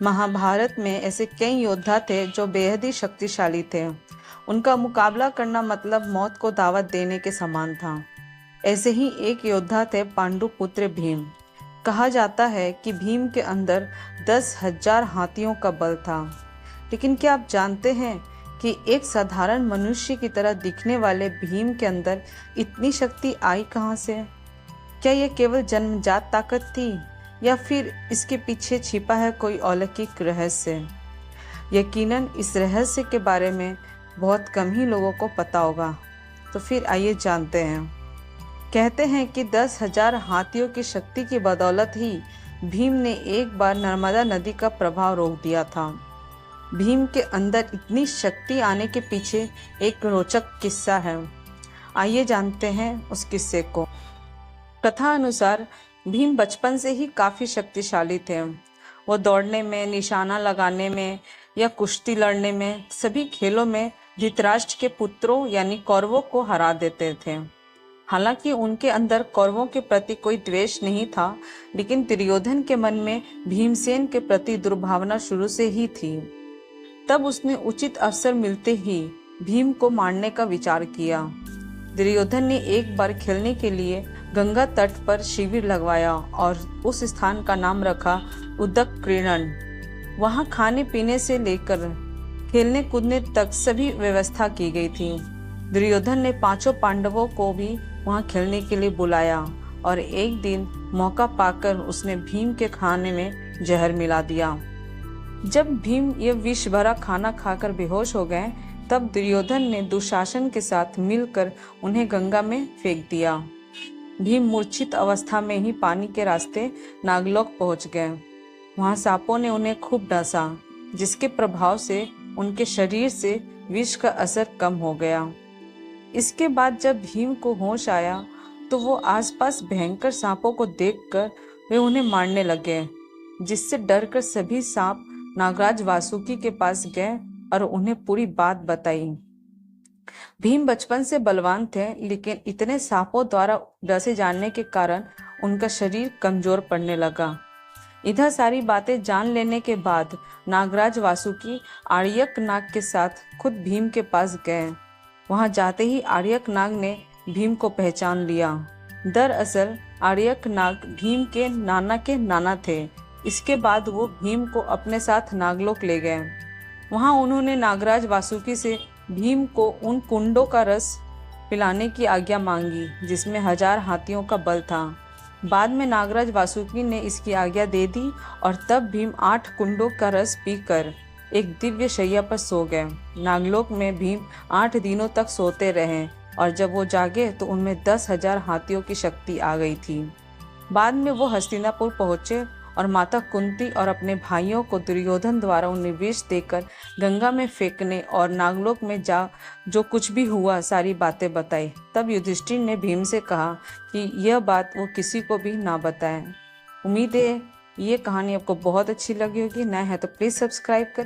महाभारत में ऐसे कई योद्धा थे जो बेहद ही शक्तिशाली थे। उनका मुकाबला करना मतलब मौत को दावत देने के समान था। ऐसे ही एक योद्धा थे पांडु पुत्र भीम। कहा जाता है कि भीम के अंदर 10,000 हाथियों का बल था। लेकिन क्या आप जानते हैं कि एक साधारण मनुष्य की तरह दिखने वाले भीम के अंदर इतनी शक्ति आई कहाँ से? क्या यह केवल जन्मजात ताकत थी या फिर इसके पीछे छिपा है कोई अलौकिक रहस्य? यकीनन इस रहस्य के बारे में बहुत कम ही लोगों को पता होगा। तो फिर आइए जानते हैं। कहते हैं कि 10,000 हाथियों की शक्ति की बदौलत ही भीम ने एक बार नर्मदा नदी का प्रभाव रोक दिया था। भीम के अंदर इतनी शक्ति आने के पीछे एक रोचक किस्सा है। आइए जानते हैं उस किस्से को। कथा अनुसार भीम बचपन से ही काफ़ी शक्तिशाली थे। वो दौड़ने में, निशाना लगाने में या कुश्ती लड़ने में, सभी खेलों में धृतराष्ट्र के पुत्रों यानी कौरवों को हरा देते थे। हालांकि उनके अंदर कौरवों के प्रति कोई द्वेष नहीं था, लेकिन दुर्योधन के मन में भीमसेन के प्रति दुर्भावना शुरू से ही थी। तब उसने उचित अवसर मिलते ही भीम को मारने का विचार किया। दुर्योधन ने एक बार खेलने के लिए गंगा तट पर शिविर लगवाया और उस स्थान का नाम रखा उदक क्रीड़न। वहां खाने पीने से लेकर खेलने कूदने तक सभी व्यवस्था की गई थी। दुर्योधन ने 5 पांडवों को भी वहां खेलने के लिए बुलाया और एक दिन मौका पाकर उसने भीम के खाने में जहर मिला दिया। जब भीम ये विष भरा खाना खाकर बेहोश हो गए, तब दुर्योधन ने दुशासन के साथ मिलकर उन्हें गंगा में फेंक दिया। भीम मूर्छित अवस्था में ही पानी के रास्ते नागलोक पहुंच गए। वहां सांपों ने उन्हें खूब डसा, जिसके प्रभाव से उनके शरीर से विष का असर कम हो गया। इसके बाद जब भीम को होश आया तो वो आसपास भयंकर सांपों को देखकर वे उन्हें मारने लगे, जिससे डरकर सभी सांप नागराज वासुकी के पास गए और उन्हें पूरी बात बताई। भीम बचपन से बलवान थे, लेकिन इतने सांपों द्वारा डसे जाने के कारण उनका शरीर कमजोर पड़ने लगा। इधर सारी बातें जान लेने के बाद नागराज वासुकी आर्यक नाग के साथ खुद भीम के पास गए। वहां जाते ही आर्यक नाग ने भीम को पहचान लिया। दरअसल आर्यक नाग भीम के नाना थे। इसके बाद वो भीम को अपने साथ नागलोक ले गए। वहां उन्होंने नागराज वासुकी से भीम को उन कुंडों का रस पिलाने की आज्ञा मांगी जिसमें 1000 हाथियों का बल था। बाद में नागराज वासुकी ने इसकी आज्ञा दे दी और तब भीम 8 कुंडों का रस पीकर एक दिव्य शैया पर सो गए। नागलोक में भीम 8 दिनों तक सोते रहे और जब वो जागे तो उनमें 10,000 हाथियों की शक्ति आ गई थी। बाद में वो हस्तिनापुर पहुंचे और माता कुंती और अपने भाइयों को दुर्योधन द्वारा उन्हें विष देकर गंगा में फेंकने और नागलोक में जो कुछ भी हुआ सारी बातें बताई। तब युधिष्ठिर ने भीम से कहा कि यह बात वो किसी को भी ना बताएं। उम्मीद है ये कहानी आपको बहुत अच्छी लगी होगी। नया है तो प्लीज़ सब्सक्राइब करें।